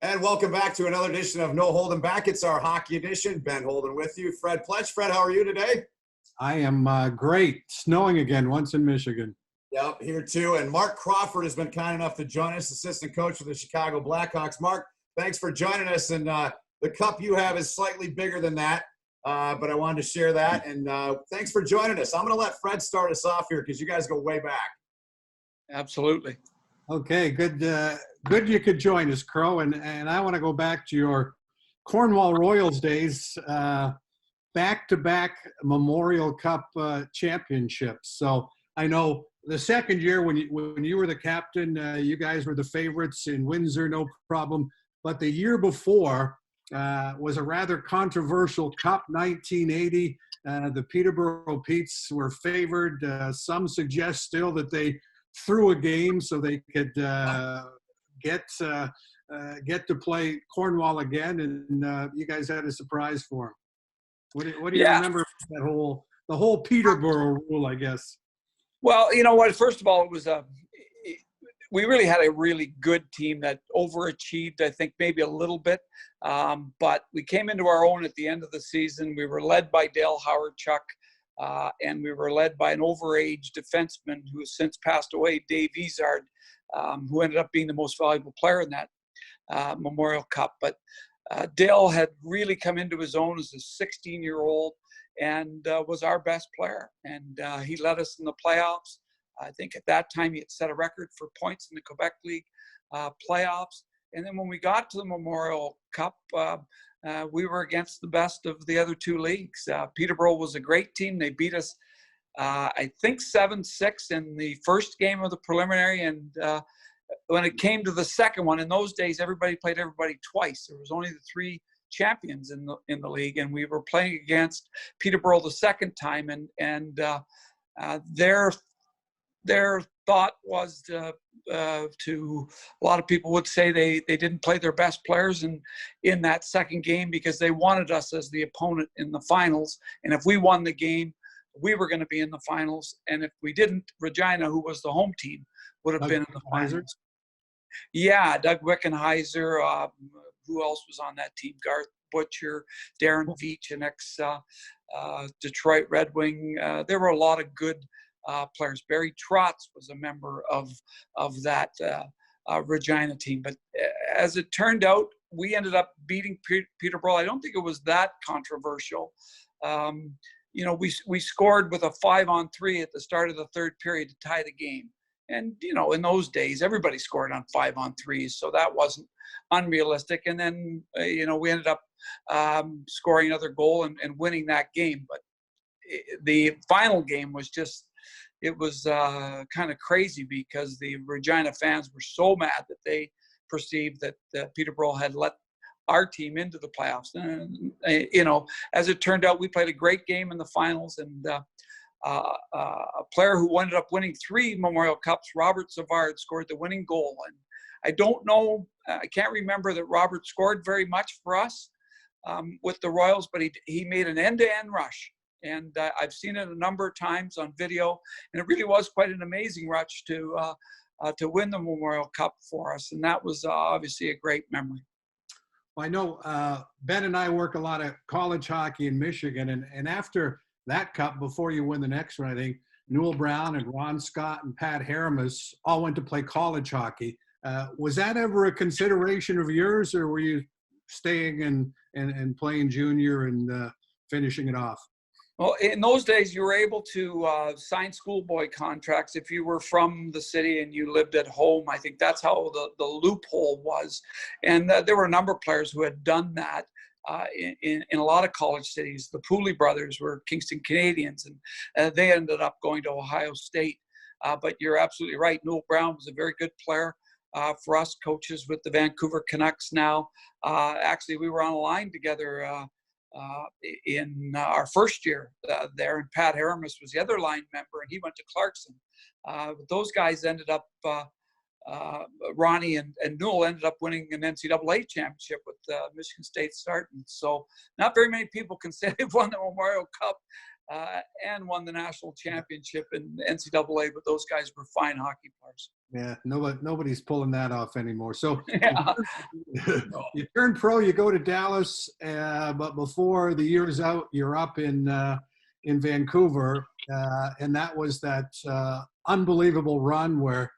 And welcome back to another edition of No Holden Back. It's our hockey edition. Ben Holden with you. Fred Pletsch. Fred, how are you today? I am great. Snowing again once in Michigan. Yep, here too. And Marc Crawford has been kind enough to join us, assistant coach for the Chicago Blackhawks. Marc, thanks for joining us. And the cup you have is slightly bigger than that, but I wanted to share that. And thanks for joining us. I'm going to let Fred start us off here because you guys go way back. Absolutely. Okay, good. Good you could join us, Crow. And I want to go back to your Cornwall Royals days, back-to-back Memorial Cup championships. So I know the second year when you were the captain, you guys were the favorites in Windsor, no problem. But the year before was a rather controversial Cup, 1980. The Peterborough Petes were favored. Some suggest still that they threw a game so they could get to play Cornwall again, and you guys had a surprise for them. What do you remember that the whole Peterborough rule, I guess? Well, you know what? First of all, it was we really had a really good team that overachieved, I think, maybe a little bit. But we came into our own at the end of the season. We were led by Dale Howard-Chuck, and we were led by an overage defenseman who has since passed away, Dave Izard, who ended up being the most valuable player in that Memorial Cup. But Dale had really come into his own as a 16-year-old and was our best player. And he led us in the playoffs. I think at that time he had set a record for points in the Quebec League playoffs. And then when we got to the Memorial Cup, we were against the best of the other two leagues. Peterborough was a great team. They beat us, I think, 7-6 in the first game of the preliminary. And when it came to the second one, in those days, everybody played everybody twice. There was only the three champions in the league, and we were playing against Peterborough the second time. And their thought was to a lot of people would say they didn't play their best players in that second game because they wanted us as the opponent in the finals. And if we won the game, we were going to be in the finals. And if we didn't, Regina, who was the home team, would have been in the finals. Yeah, Doug Wickenheiser. Who else was on that team? Garth Butcher, Darren Veach, an ex-Detroit Red Wing. There were a lot of good players. Barry Trotz was a member of that Regina team. But as it turned out, we ended up beating Peterborough. I don't think it was that controversial. We scored with a 5-on-3 at the start of the third period to tie the game. And, in those days, everybody scored on 5-on-3s, so that wasn't unrealistic. And then, we ended up scoring another goal and winning that game. But the final game was it was kind of crazy because the Regina fans were so mad that they perceived that Peterborough had let our team into the playoffs. And, as it turned out, we played a great game in the finals, and a player who ended up winning 3 Memorial Cups, Robert Savard, scored the winning goal. And I don't know, I can't remember that Robert scored very much for us with the Royals, but he made an end-to-end rush. And I've seen it a number of times on video, and it really was quite an amazing rush to win the Memorial Cup for us. And that was obviously a great memory. Well, I know Ben and I work a lot of college hockey in Michigan, and after that cup, before you win the next one, I think Newell Brown and Ron Scott and Pat Haramis all went to play college hockey. Was that ever a consideration of yours, or were you staying and playing junior and finishing it off? Well, in those days, you were able to sign schoolboy contracts if you were from the city and you lived at home. I think that's how the loophole was. And there were a number of players who had done that in a lot of college cities. The Pooley brothers were Kingston Canadiens, and they ended up going to Ohio State. But you're absolutely right. Newell Brown was a very good player for us coaches with the Vancouver Canucks now. Actually, we were on a line together in our first year there, and Pat Haramis was the other line member, and he went to Clarkson. Those guys ended up, Ronnie and Newell ended up winning an NCAA championship with Michigan State starting. So not very many people can say they've won the Memorial Cup and won the national championship in NCAA. But those guys were fine hockey players. Yeah, nobody's pulling that off anymore. So Yeah. you turn pro, you go to Dallas, but before the year is out, you're up in Vancouver, and that was that unbelievable run where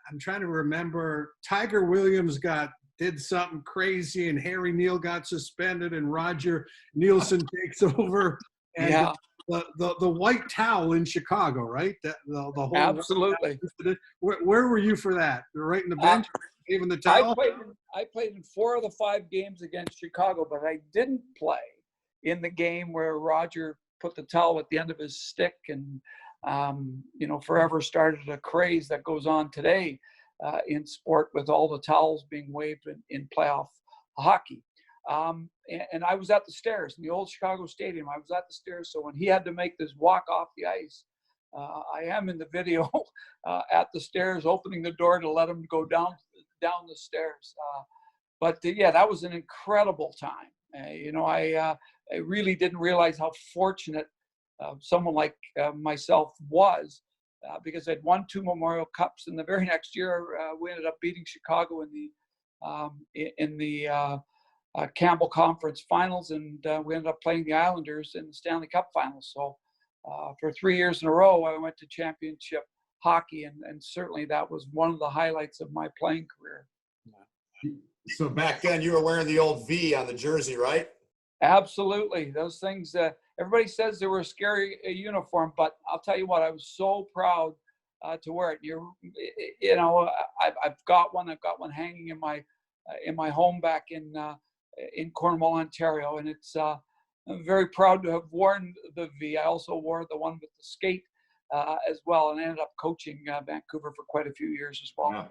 I'm trying to remember. Tiger Williams did something crazy, and Harry Neal got suspended, and Roger Nielsen takes over. And Yeah. The white towel in Chicago, right? The whole Absolutely. Where were you for that? You're right in the bench, even the towel. I played in 4 of the 5 games against Chicago, but I didn't play in the game where Roger put the towel at the end of his stick and forever started a craze that goes on today in sport with all the towels being waved in playoff hockey. And I was at the stairs in the old Chicago Stadium. I was at the stairs. So when he had to make this walk off the ice, I am in the video at the stairs, opening the door to let him go down the stairs. But that was an incredible time. I really didn't realize how fortunate someone like myself was, because I'd won 2 Memorial Cups, and the very next year we ended up beating Chicago in the Campbell Conference Finals, and we ended up playing the Islanders in the Stanley Cup Finals. So for 3 years in a row, I went to championship hockey, and certainly that was one of the highlights of my playing career. So back then, you were wearing the old V on the jersey, right? Absolutely. Those things, everybody says they were a scary uniform, but I'll tell you what, I was so proud to wear it. I've got one. I've got one hanging in my home back in Cornwall, Ontario, and I'm very proud to have worn the V. I also wore the one with the skate as well, and ended up coaching Vancouver for quite a few years as well. Yeah.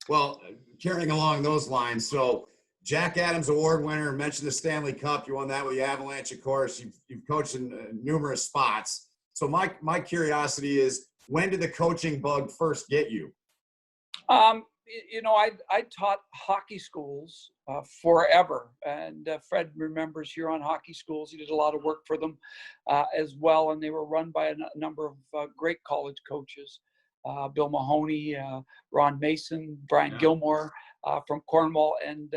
Well, carrying along those lines, so Jack Adams Award winner, mentioned the Stanley Cup. You won that with the Avalanche, of course. You've coached in numerous spots. So my curiosity is, when did the coaching bug first get you? I taught hockey schools forever, and Fred remembers Huron Hockey Schools. He did a lot of work for them as well, and they were run by a number of great college coaches. Bill Mahoney, Ron Mason, Brian Gilmore from Cornwall, and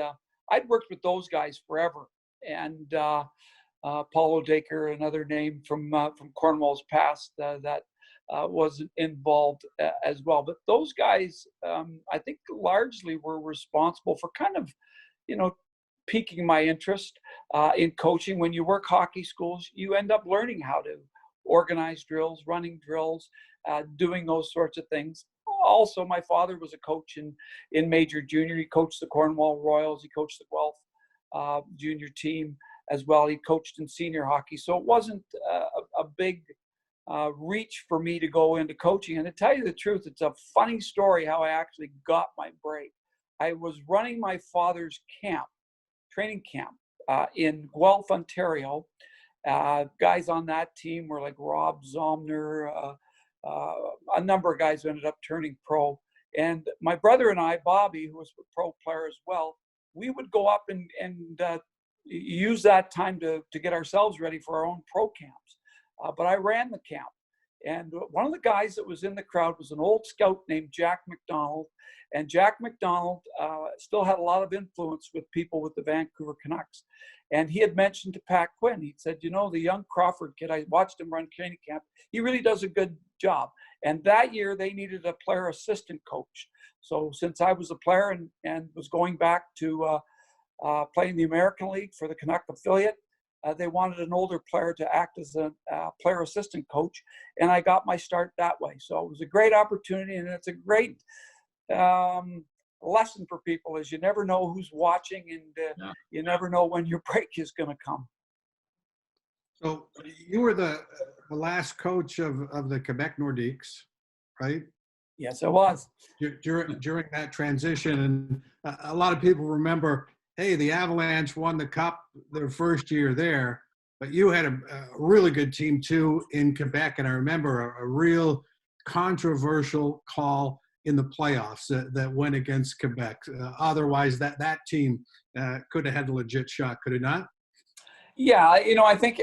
I'd worked with those guys forever. And Paul O'Daker, another name from Cornwall's past that was involved as well. But those guys, I think, largely were responsible for kind of, piquing my interest in coaching. When you work hockey schools, you end up learning how to organize drills, running drills, doing those sorts of things. Also, my father was a coach in Major Junior. He coached the Cornwall Royals. He coached the Guelph junior team as well. He coached in senior hockey. So it wasn't a big reach for me to go into coaching. And to tell you the truth, it's a funny story how I actually got my break. I was running my father's training camp in Guelph, Ontario. Guys on that team were like Rob Zomner, a number of guys who ended up turning pro. And my brother and I, Bobby, who was a pro player as well, we would go up and use that time to get ourselves ready for our own pro camps. But I ran the camp. And one of the guys that was in the crowd was an old scout named Jack McDonald. And Jack McDonald still had a lot of influence with people with the Vancouver Canucks. And he had mentioned to Pat Quinn, he said, the young Crawford kid, I watched him run training camp. He really does a good job. And that year they needed a player assistant coach. So since I was a player and was going back to playing the American League for the Canuck affiliate, they wanted an older player to act as a player assistant coach. And I got my start that way. So it was a great opportunity, and it's a great lesson for people, is you never know who's watching, and you never know when your break is going to come. So you were the last coach of the Quebec Nordiques, right? Yes, I was. During that transition, and a lot of people remember, hey, the Avalanche won the Cup their first year there, but you had a really good team too in Quebec, and I remember a real controversial call in the playoffs that went against Quebec. Otherwise, that team could have had a legit shot, could it not? Yeah, I think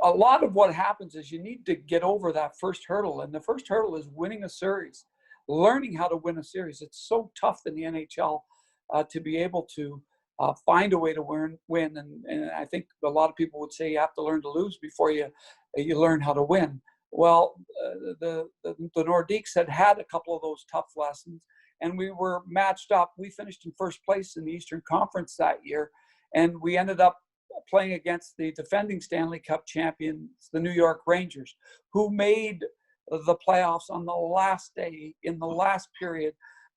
a lot of what happens is you need to get over that first hurdle. And the first hurdle is winning a series, learning how to win a series. It's so tough in the NHL to be able to find a way to win. And I think a lot of people would say you have to learn to lose before you learn how to win. Well, the Nordiques had a couple of those tough lessons, and we were matched up. We finished in first place in the Eastern Conference that year, and we ended up playing against the defending Stanley Cup champions, the New York Rangers, who made the playoffs on the last day, in the last period.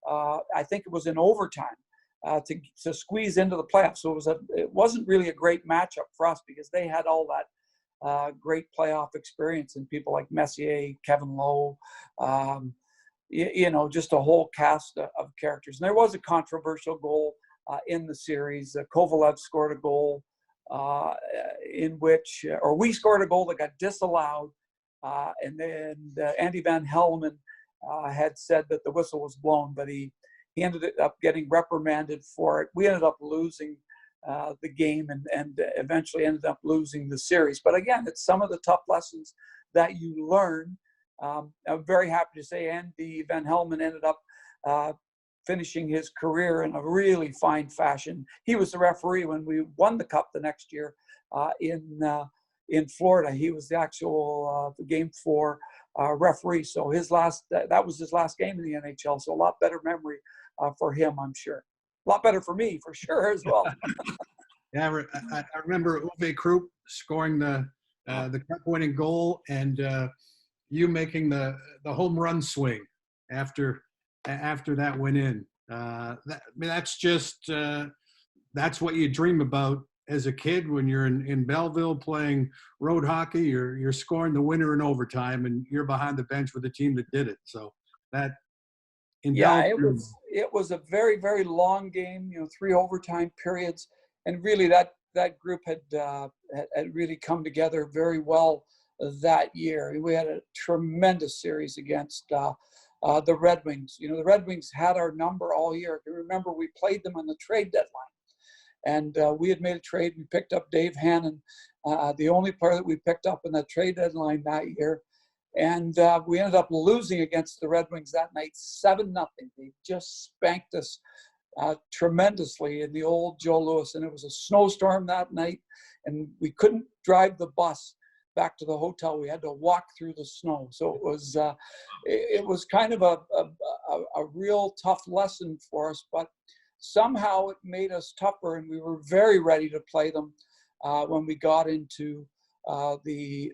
I think it was in overtime to squeeze into the playoffs. So it wasn't really a great matchup for us because they had all that great playoff experience and people like Messier, Kevin Lowe, just a whole cast of characters. And there was a controversial goal in the series. Kovalev scored a goal in which, or we scored a goal that got disallowed. And then Andy Van Helmen had said that the whistle was blown, but he ended up getting reprimanded for it. We ended up losing the game and eventually ended up losing the series. But again, it's some of the tough lessons that you learn. I'm very happy to say Andy Van Helmen ended up finishing his career in a really fine fashion. He was the referee when we won the cup the next year in Florida. He was the actual Game 4 referee. So that was his last game in the NHL. So a lot better memory for him, I'm sure. A lot better for me, for sure, as well. Yeah, I remember Uwe Krupp scoring the cup-winning goal, and you making the home run swing after that went in. That's just that's what you dream about as a kid when you're in Belleville playing road hockey. You're scoring the winner in overtime, and you're behind the bench with the team that did it. So that. Yeah, it was a very, very long game, 3 overtime periods. And really that group had really come together very well that year. We had a tremendous series against the Red Wings. The Red Wings had our number all year. You remember we played them on the trade deadline. And we had made a trade. We picked up Dave Hannon, the only player that we picked up in that trade deadline that year. And we ended up losing against the Red Wings that night, 7-0. They just spanked us tremendously in the old Joe Louis. And it was a snowstorm that night, and we couldn't drive the bus back to the hotel. We had to walk through the snow. So it was kind of a real tough lesson for us, but somehow it made us tougher, and we were very ready to play them when we got into the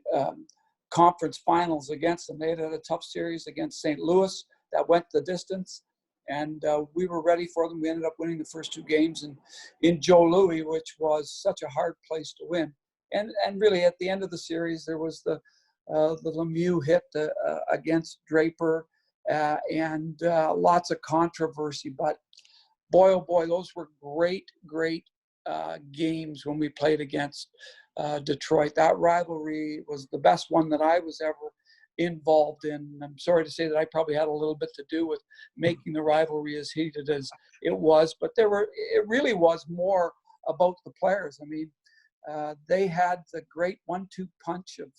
conference finals against them. They had a tough series against St. Louis that went the distance, and we were ready for them. We ended up winning the first 2 games in Joe Louis, which was such a hard place to win. And really at the end of the series, there was the Lemieux hit against Draper and lots of controversy. But boy, oh boy, those were great games when we played against Detroit. That rivalry was the best one that I was ever involved in. I'm sorry to say that I probably had a little bit to do with making the rivalry as heated as it was, but it really was more about the players. I mean, they had the great 1-2 punch of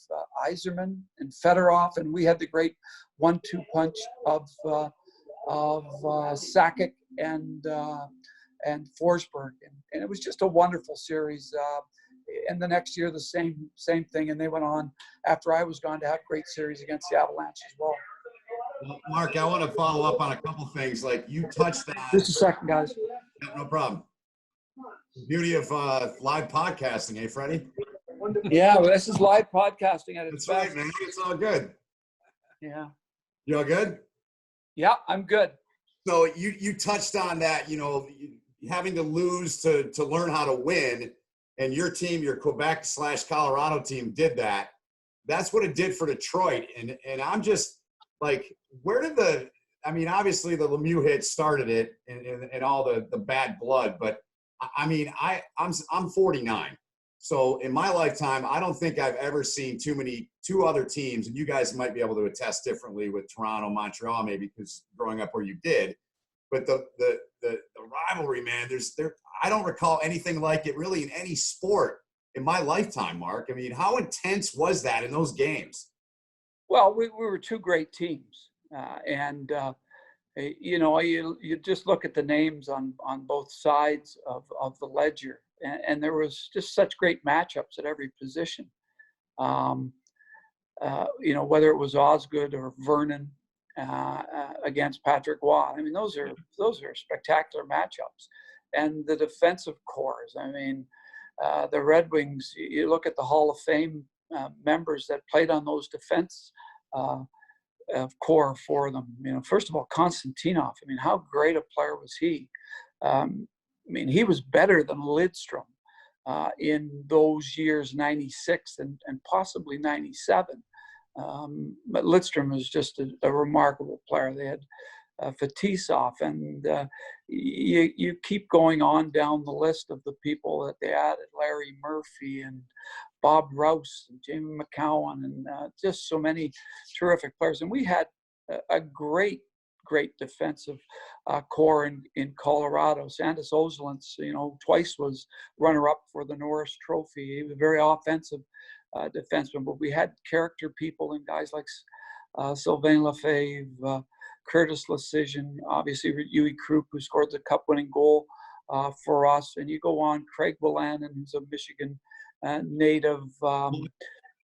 Yzerman and Fedorov, and we had the great 1-2 punch of Sakic and Forsberg, and it was just a wonderful series. And the next year, the same thing, and they went on after I was gone to have great series against the Avalanche as well. Well, Mark, I want to follow up on a couple things. Like you touched on. Just a second, guys. Yeah, no problem. The beauty of live podcasting, eh, Freddie? Yeah, well, this is live podcasting at its That's best. right, man. It's all good. Yeah. You all good? Yeah, I'm good. So you touched on that, having to lose to learn how to win, and your team, your Quebec/Colorado team, did that. That's what it did for Detroit, and I'm just like, where did obviously the Lemieux hit started it and all the bad blood, but I mean, I'm 49. So in my lifetime, I don't think I've ever seen two other teams, and you guys might be able to attest differently with Toronto, Montreal, maybe because growing up where you did. But the rivalry, man, I don't recall anything like it really in any sport in my lifetime, Mark. I mean, how intense was that in those games? Well, we were two great teams. You just look at the names on both sides of the ledger. And there was just such great matchups at every position. Whether it was Osgood or Vernon against Patrick Waugh. I mean, those are spectacular matchups. And the defensive cores. I mean, the Red Wings, you look at the Hall of Fame members that played on those defense core for them. First of all, Konstantinov. I mean, how great a player was he? He was better than Lidstrom in those years, 96 and possibly 97. But Lidstrom was just a remarkable player. They had Fetisov, and you keep going on down the list of the people that they added, Larry Murphy and Bob Rouse and Jamie McCowan, and just so many terrific players. And we had a great defensive core in Colorado. Sandis Ozelins, twice was runner-up for the Norris Trophy. He was a very offensive defenseman, but we had character people and guys like Sylvain Lefebvre, Curtis Lecision, obviously Huey Krupp, who scored the cup-winning goal for us. And you go on, Craig Willanen, who's a Michigan native.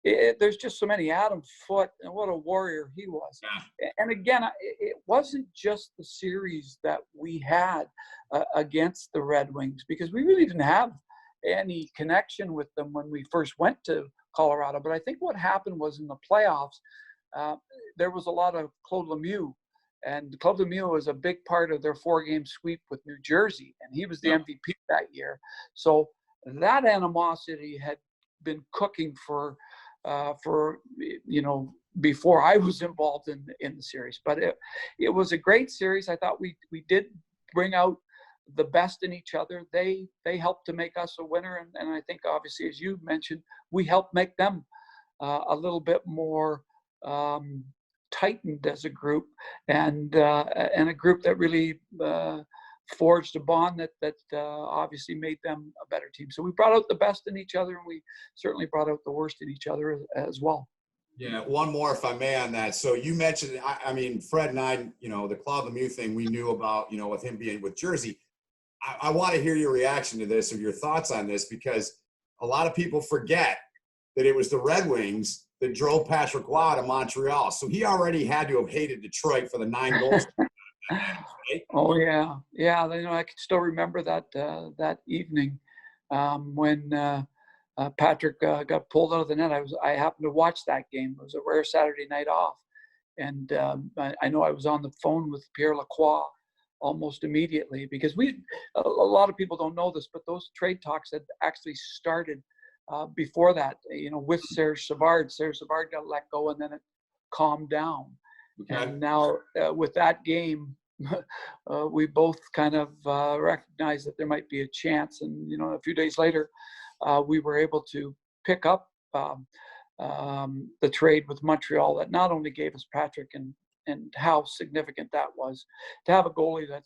There's just so many. Adam Foote, and what a warrior he was. Yeah. And again, it wasn't just the series that we had against the Red Wings, because we really didn't have any connection with them when we first went to Colorado. But I think what happened was in the playoffs, there was a lot of Claude Lemieux. And Claude Lemieux was a big part of their 4-game sweep with New Jersey, and he was the MVP that year. So that animosity had been cooking for before I was involved in the series. But it was a great series. I thought we did bring out the best in each other. They helped to make us a winner, and I think, obviously, as you mentioned, we helped make them a little bit more tightened as a group, and a group that really forged a bond that obviously made them a better team. So we brought out the best in each other, and we certainly brought out the worst in each other as well. Yeah, one more, if I may, on that. So you mentioned, I mean, Fred and I, the Claude Lemieux thing we knew about, with him being with Jersey. I want to hear your reaction to this, or your thoughts on this, because a lot of people forget that it was the Red Wings that drove Patrick Waugh to Montreal. So he already had to have hated Detroit for the 9 goals. Right? Oh yeah. I can still remember that evening when Patrick got pulled out of the net. I happened to watch that game. It was a rare Saturday night off, and I know I was on the phone with Pierre Lacroix almost immediately, because a lot of people don't know this, but those trade talks had actually started before that, with Serge Savard. Serge Savard got let go, and then it calmed down. Okay. And now with that game, we both kind of recognized that there might be a chance. And, a few days later, we were able to pick up the trade with Montreal that not only gave us Patrick, and how significant that was to have a goalie that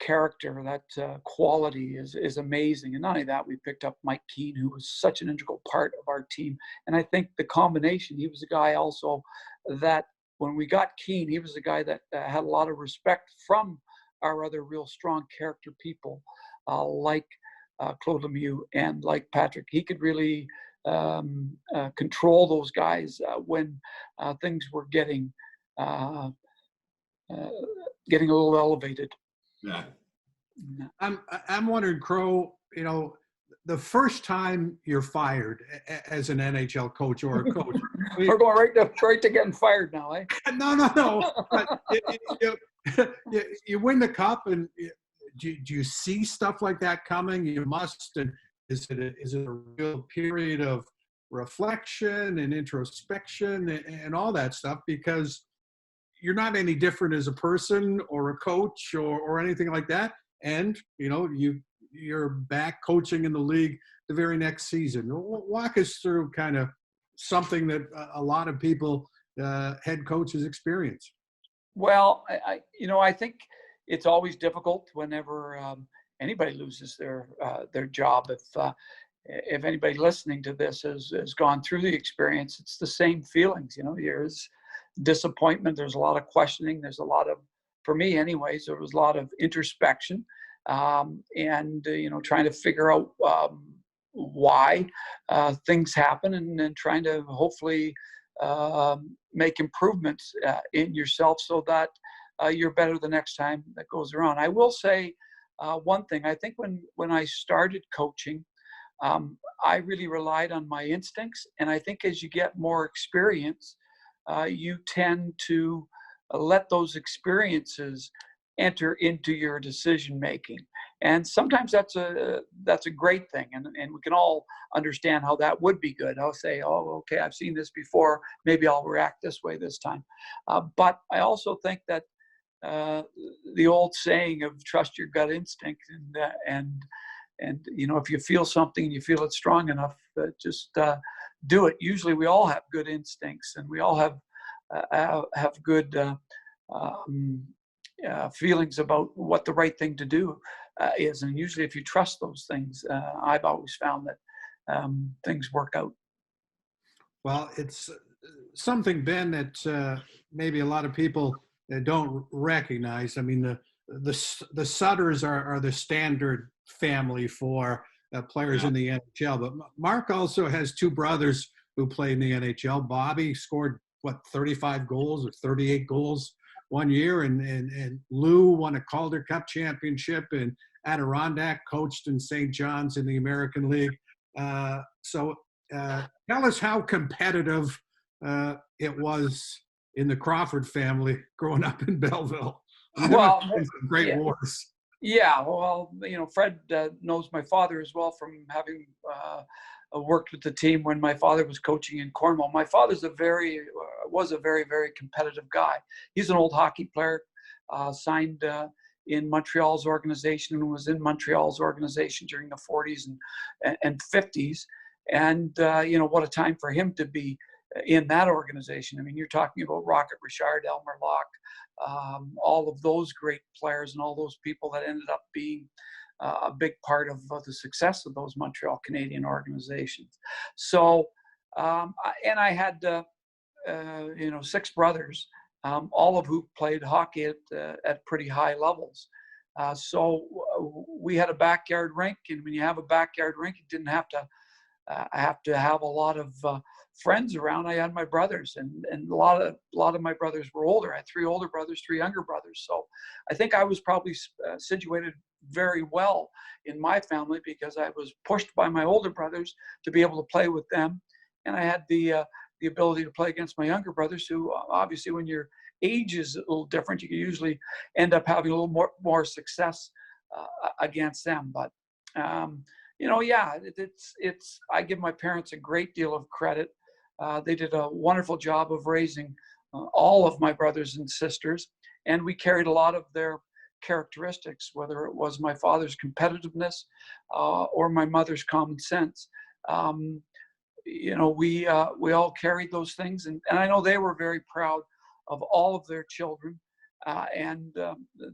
character, that quality is amazing. And not only that, we picked up Mike Keane, who was such an integral part of our team. And I think the combination, he was a guy also that when we got Keane, he was a guy that had a lot of respect from our other real strong character people, like Claude Lemieux and like Patrick. He could really control those guys when things were getting a little elevated. Yeah. I'm wondering, Crow, the first time you're fired as an NHL coach or a coach. We're going right to getting fired now, eh? No. But you win the cup, and do you see stuff like that coming? You must. And is it a real period of reflection and introspection and all that stuff? Because you're not any different as a person or a coach or anything like that. And, you're back coaching in the league the very next season. Walk us through kind of something that a lot of people, head coaches, experience. Well, I think it's always difficult whenever anybody loses their job. If anybody listening to this has gone through the experience, it's the same feelings. There's disappointment. There's a lot of questioning. There's a lot of, for me anyways, there was a lot of introspection, and trying to figure out why things happen, and then trying to hopefully make improvements in yourself so that you're better the next time that goes around. I will say one thing. I think when I started coaching, I really relied on my instincts, and I think as you get more experience, you tend to let those experiences enter into your decision making, and sometimes that's a great thing, and we can all understand how that would be good. I'll say, oh, okay, I've seen this before, maybe I'll react this way this time. But I also think that the old saying of trust your gut instinct, and if you feel something and you feel it strong enough, just do it. Usually we all have good instincts, and we all have good feelings about what the right thing to do is. And usually if you trust those things, I've always found that things work out. Well, it's something, Ben, that maybe a lot of people don't recognize. I mean, the Sutters are the standard family for players in the NHL, but Mark also has two brothers who play in the NHL. Bobby scored 35 goals or 38 goals one year, and Lou won a Calder Cup championship in Adirondack, coached in St. John's in the American League. So tell us how competitive it was in the Crawford family growing up in Belleville. Well, some great wars. Yeah, well, Fred knows my father as well from having worked with the team when my father was coaching in Cornwall. My father's was a very, very competitive guy. He's an old hockey player, signed in Montreal's organization, and was in Montreal's organization during the 40s and 50s. And, what a time for him to be in that organization. I mean, you're talking about Rocket Richard, Elmer Locke, all of those great players, and all those people that ended up being a big part of the success of those Montreal Canadian organizations. So, and I had, 6 brothers, all of who played hockey at pretty high levels. So we had a backyard rink, and when you have a backyard rink, you didn't have to have a lot of friends around. I had my brothers, and a lot of my brothers were older. I had 3 older brothers, 3 younger brothers. So I think I was probably situated very well in my family, because I was pushed by my older brothers to be able to play with them, and I had the ability to play against my younger brothers, who obviously, when your age is a little different, you can usually end up having a little more success against them. But I give my parents a great deal of credit. They did a wonderful job of raising all of my brothers and sisters, and we carried a lot of their characteristics, whether it was my father's competitiveness or my mother's common sense. We all carried those things, and I know they were very proud of all of their children, and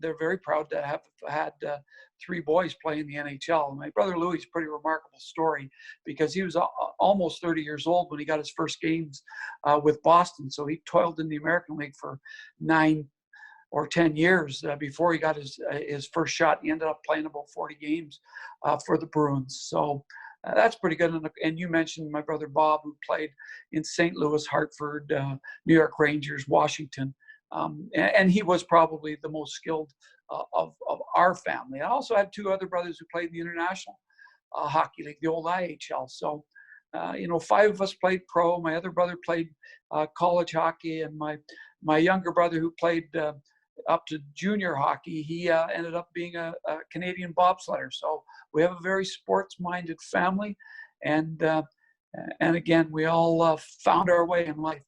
they're very proud to have had 3 boys play in the NHL. My brother Louis is a pretty remarkable story, because he was almost 30 years old when he got his first games with Boston. So he toiled in the American League for 9 or 10 years before he got his first shot. He ended up playing about 40 games for the Bruins. So that's pretty good. And you mentioned my brother Bob, who played in St. Louis, Hartford, New York Rangers, Washington. And he was probably the most skilled of our family. I also had 2 other brothers who played in the International Hockey League, the old IHL. So, 5 of us played pro. My other brother played college hockey, and my younger brother, who played up to junior hockey, he ended up being a Canadian bobsledder. So we have a very sports-minded family, and again, we all found our way in life.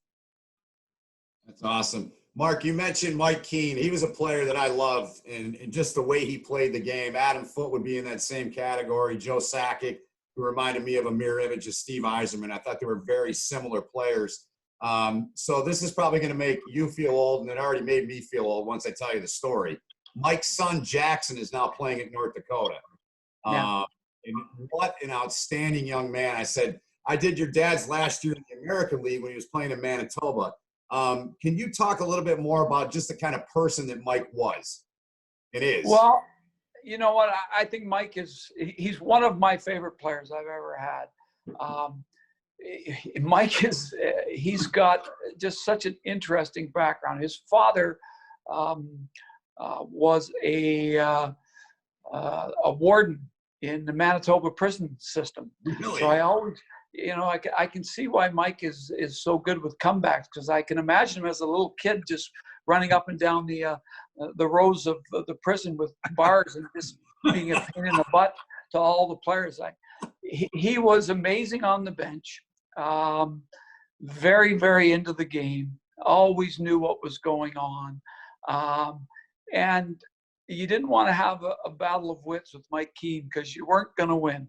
That's awesome. Mark, you mentioned Mike Keaney. He was a player that I loved, and just the way he played the game. Adam Foote would be in that same category. Joe Sakic, who reminded me of a mirror image of Steve Yzerman. I thought they were very similar players. So this is probably going to make you feel old, and it already made me feel old once I tell you the story. Mike's son, Jackson, is now playing at North Dakota. Yeah. And what an outstanding young man. I said, I did your dad's last year in the American League when he was playing in Manitoba. Can you talk a little bit more about just the kind of person that Mike was? It is. Well, you know what? I think Mike he's one of my favorite players I've ever had. Mike he's got just such an interesting background. His father was a warden in the Manitoba prison system. Really? So I always, I can see why Mike is so good with comebacks, because I can imagine him as a little kid just running up and down the rows of the prison with bars and just being a pain in the butt to all the players. He was amazing on the bench, very, very into the game, always knew what was going on. And you didn't want to have a battle of wits with Mike Keaney because you weren't going to win.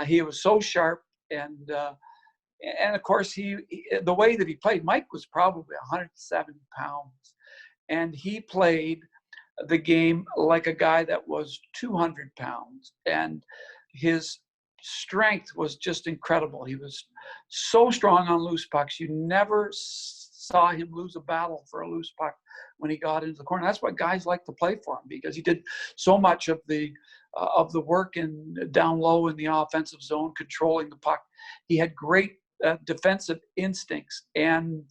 He was so sharp, and of course the way that he played, Mike was probably 170 pounds, and he played the game like a guy that was 200 pounds, and his strength was just incredible. He was so strong on loose pucks. You never saw him lose a battle for a loose puck when he got into the corner. That's what guys like to play for him, because he did so much of the work in down low in the offensive zone, controlling the puck. He had great defensive instincts, and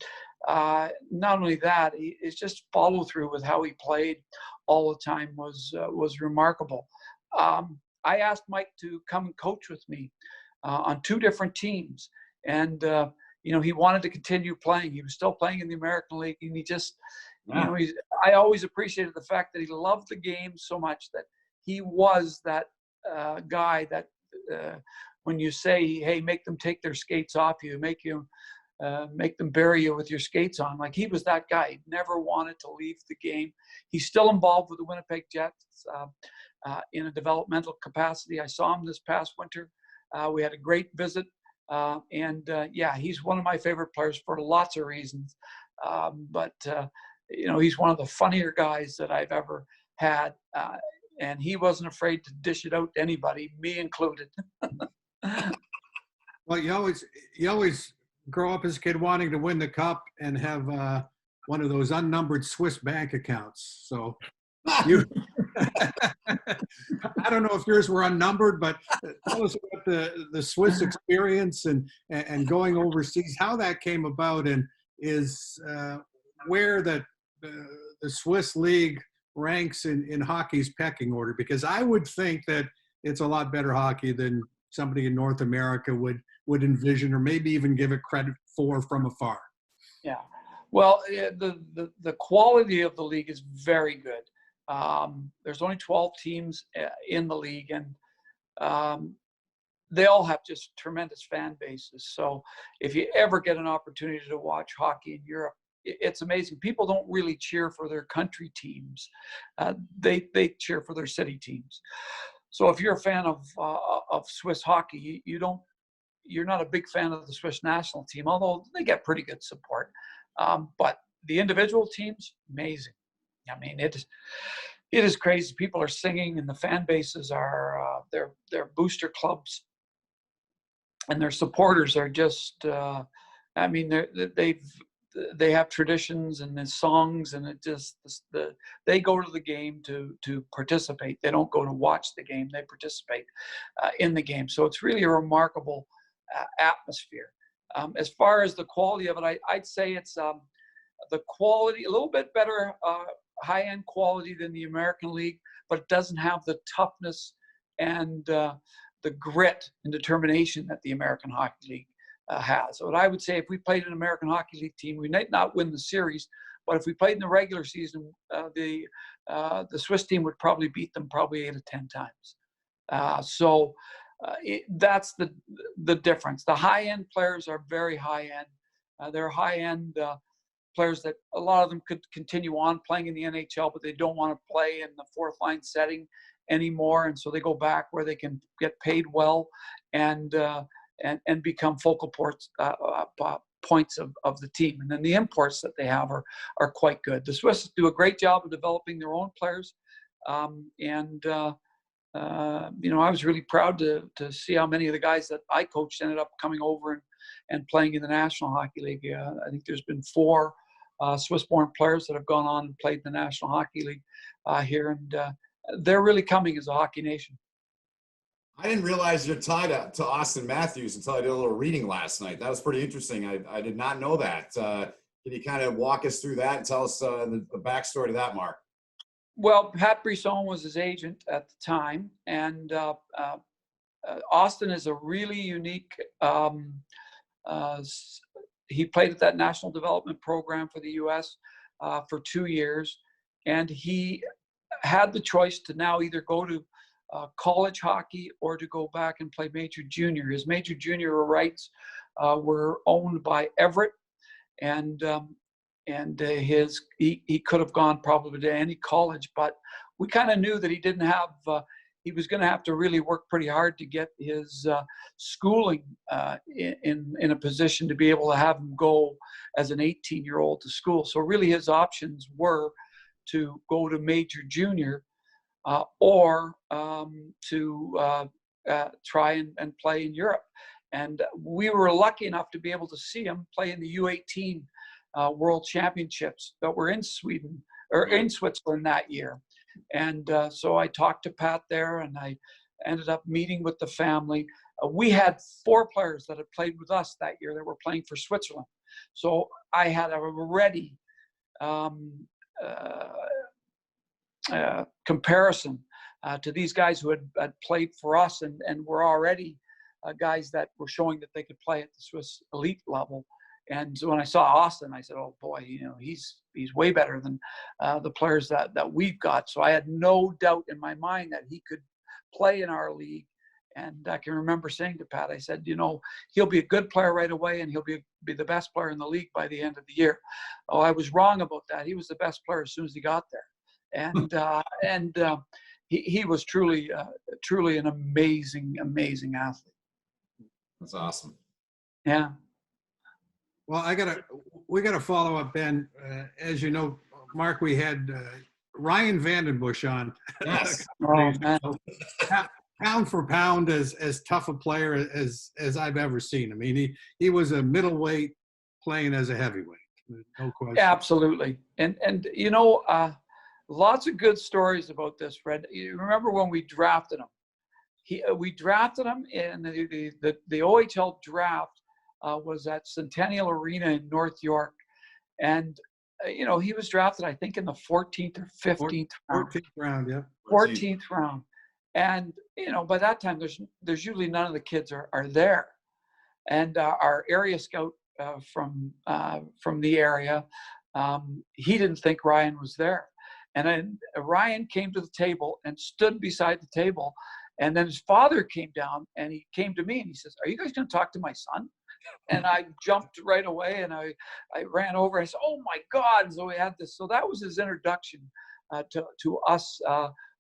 not only that, it's just follow through with how he played all the time was remarkable. I asked Mike to come and coach with me on 2 different teams, and he wanted to continue playing. He was still playing in the American League, and he just, I always appreciated the fact that he loved the game so much that he was that guy that when you say, hey, make them take their skates off you, make them bury you with your skates on. Like, he was that guy. He never wanted to leave the game. He's still involved with the Winnipeg Jets in a developmental capacity. I saw him this past winter. We had a great visit. He's one of my favorite players for lots of reasons. But he's one of the funnier guys that I've ever had. And he wasn't afraid to dish it out to anybody, me included. Well, you always grow up as a kid wanting to win the cup and have one of those unnumbered Swiss bank accounts. So you, I don't know if yours were unnumbered, but tell us about the Swiss experience and going overseas, how that came about, and is where the Swiss league ranks in hockey's pecking order, because I would think that it's a lot better hockey than somebody in North America would envision, or maybe even give it credit for from afar. Yeah, well, the quality of the league is very good. There's only 12 teams in the league, and they all have just tremendous fan bases. So if you ever get an opportunity to watch hockey in Europe, it's amazing. People don't really cheer for their country teams. They cheer for their city teams. So if you're a fan of Swiss hockey, you're not a big fan of the Swiss national team, although they get pretty good support. But the individual teams, amazing. I mean, it is crazy. People are singing, and the fan bases are their booster clubs, and their supporters are just. They have traditions and there's songs, and they go to the game to participate. They don't go to watch the game. They participate in the game. So it's really a remarkable atmosphere. As far as the quality of it, I'd say it's the quality a little bit better, high-end quality than the American League, but it doesn't have the toughness and the grit and determination that the American Hockey League has. So what I would say, if we played an American Hockey League team, we might not win the series, but if we played in the regular season, the Swiss team would probably beat them 8 to 10 times. That's the difference. The high-end players are very high-end. They're high-end players that a lot of them could continue on playing in the NHL, but they don't want to play in the fourth-line setting anymore, and so they go back where they can get paid well and become focal points of the team. And then the imports that they have are quite good. The Swiss do a great job of developing their own players, and I was really proud to see how many of the guys that I coached ended up coming over and playing in the National Hockey League. I think there's been 4 Swiss-born players that have gone on and played in the National Hockey League here, and they're really coming as a hockey nation. I didn't realize you're tied to Austin Matthews until I did a little reading last night. That was pretty interesting. I did not know that. Can you kind of walk us through that and tell us the backstory to that, Mark? Well, Pat Brisson was his agent at the time, and Austin is a really unique. He played at that National Development Program for the U.S. For 2 years, and he had the choice to now either go to college hockey or to go back and play major junior. His major junior rights were owned by Everett, and he could have gone probably to any college, but we kind of knew that he didn't have. He was going to have to really work pretty hard to get his schooling in a position to be able to have him go as an 18-year-old to school. So really, his options were to go to major junior or to try and play in Europe. And we were lucky enough to be able to see him play in the U18 World Championships that were in Sweden or in Switzerland that year. And so I talked to Pat there, and I ended up meeting with the family. We had 4 players that had played with us that year that were playing for Switzerland. So I had a ready comparison to these guys who had played for us and were already guys that were showing that they could play at the Swiss elite level. And so when I saw Austin, I said, "Oh boy, he's way better than the players that we've got." So I had no doubt in my mind that he could play in our league. And I can remember saying to Pat, I said, he'll be a good player right away, and he'll be the best player in the league by the end of the year. Oh, I was wrong about that. He was the best player as soon as he got there. And he was truly an amazing athlete. That's awesome. Yeah. Well, we gotta follow up, Ben. As you know, Mark, we had Ryan VandenBosch on. Yes. Oh, man. Pound for pound, as tough a player as I've ever seen. I mean, he was a middleweight playing as a heavyweight. No question. Absolutely. And lots of good stories about this, Fred. You remember when we drafted him? We drafted him in the OHL draft. Was at Centennial Arena in North York. And, he was drafted, I think, in the 14th or 15th round. 14th round, yeah. 14th round. And, by that time, there's usually none of the kids are there. And our area scout from the area, he didn't think Ryan was there. And then Ryan came to the table and stood beside the table. And then his father came down, and he came to me and he says, "Are you guys going to talk to my son?" And I jumped right away, and I ran over. And I said, "Oh my God!" So we had this. So that was his introduction to us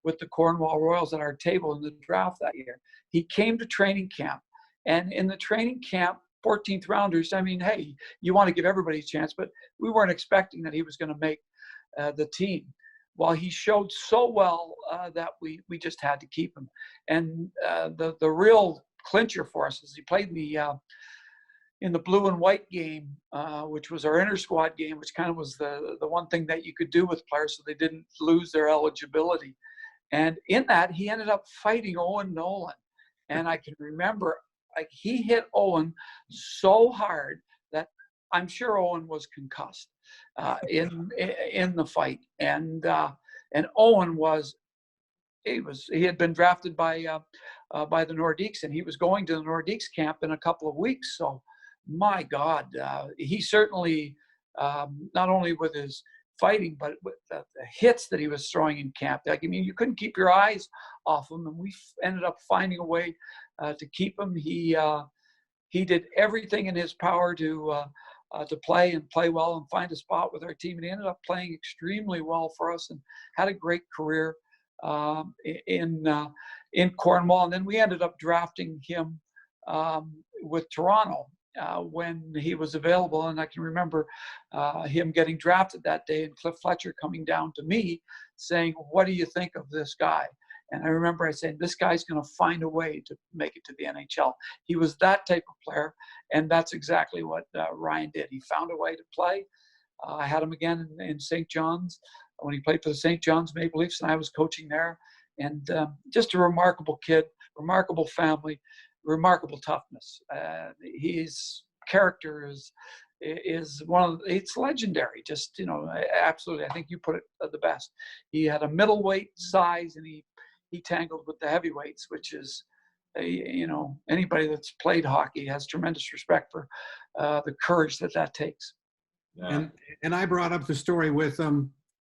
with the Cornwall Royals at our table in the draft that year. He came to training camp, and in the training camp, 14th rounders. I mean, hey, you want to give everybody a chance, but we weren't expecting that he was going to make the team. Well, he showed so well that we just had to keep him. And the real clincher for us is he played in the blue and white game, which was our inter-squad game, which kind of was the one thing that you could do with players so they didn't lose their eligibility. And in that, he ended up fighting Owen Nolan. And I can remember, he hit Owen so hard that I'm sure Owen was concussed in the fight. And Owen he had been drafted by the Nordiques, and he was going to the Nordiques camp in a couple of weeks. So, my God, he certainly not only with his fighting, but with the hits that he was throwing in camp. You couldn't keep your eyes off him, and we ended up finding a way to keep him. He did everything in his power to play well and find a spot with our team, and he ended up playing extremely well for us and had a great career in Cornwall. And then we ended up drafting him with Toronto when he was available. And I can remember him getting drafted that day, and Cliff Fletcher coming down to me saying, "What do you think of this guy?" And I remember I said, this guy's going to find a way to make it to the NHL. He was that type of player, and that's exactly what Ryan did. He found a way to play. I had him again in St. John's when he played for the St. John's Maple Leafs, and I was coaching there. And just a remarkable kid, remarkable family, remarkable toughness. His character is it's legendary. Just, absolutely. I think you put it the best. He had a middleweight size, and he tangled with the heavyweights, which is, anybody that's played hockey has tremendous respect for the courage that takes. Yeah. And I brought up the story with him.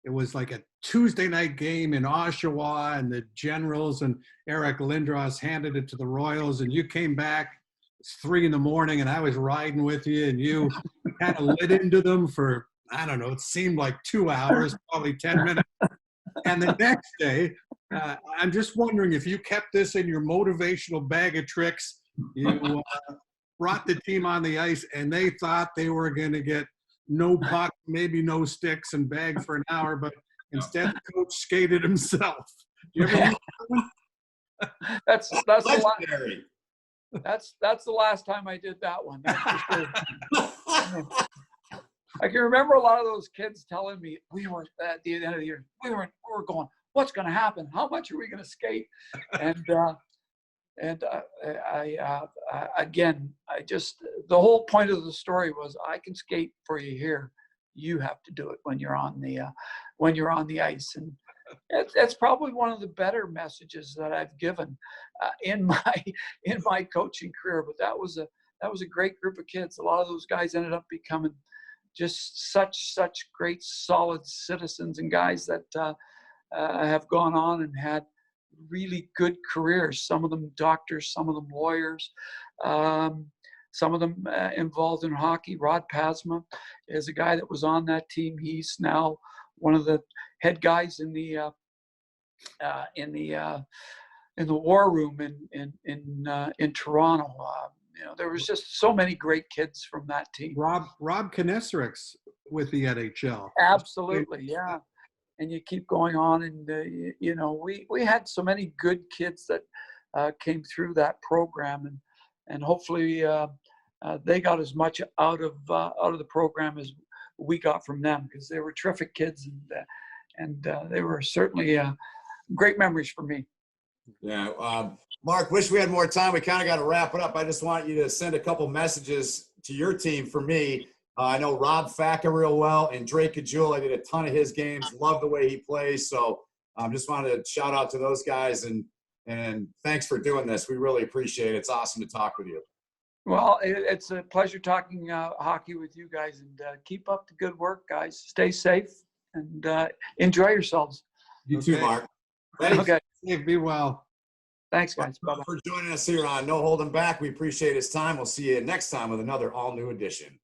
It was like a Tuesday night game in Oshawa, and the Generals and Eric Lindros handed it to the Royals, and you came back. It's 3 a.m, and I was riding with you, and you kind of lit into them for, I don't know, it seemed like 2 hours, probably 10 minutes. And the next day, I'm just wondering if you kept this in your motivational bag of tricks. You brought the team on the ice, and they thought they were going to get no puck, maybe no sticks, and bag for an hour, but instead the coach skated himself. Do you ever remember that one? That's legendary. That's the last time I did that one. That's for sure. I can remember a lot of those kids telling me, we were at the end of the year, we were going, what's going to happen? How much are we going to skate? And the whole point of the story was, I can skate for you here. You have to do it when you're on the ice. And that's probably one of the better messages that I've given in my coaching career. But that was a great group of kids. A lot of those guys ended up becoming just such great, solid citizens, and guys that have gone on and had really good careers. Some of them doctors, some of them lawyers, some of them involved in hockey. Rod Pasma is a guy that was on that team. He's now one of the head guys in the war room in Toronto. There was just so many great kids from that team. Rob Kneseric's with the NHL. Absolutely, yeah. And you keep going on, and we had so many good kids that came through that program, and hopefully they got as much out of the program as we got from them, because they were terrific kids, and they were certainly great memories for me. Yeah, Mark, wish we had more time. We kind of got to wrap it up. I just want you to send a couple messages to your team for me. I know Rob Facca real well, and Drake Cajul. I did a ton of his games. Love the way he plays. So just wanted to shout out to those guys, and thanks for doing this. We really appreciate it. It's awesome to talk with you. Well, it's a pleasure talking hockey with you guys, and keep up the good work, guys. Stay safe and enjoy yourselves. You too, Mark. Thanks. Okay. Be well. Thanks, guys. Bye-bye. For joining us here on No Holding Back. We appreciate his time. We'll see you next time with another all-new edition.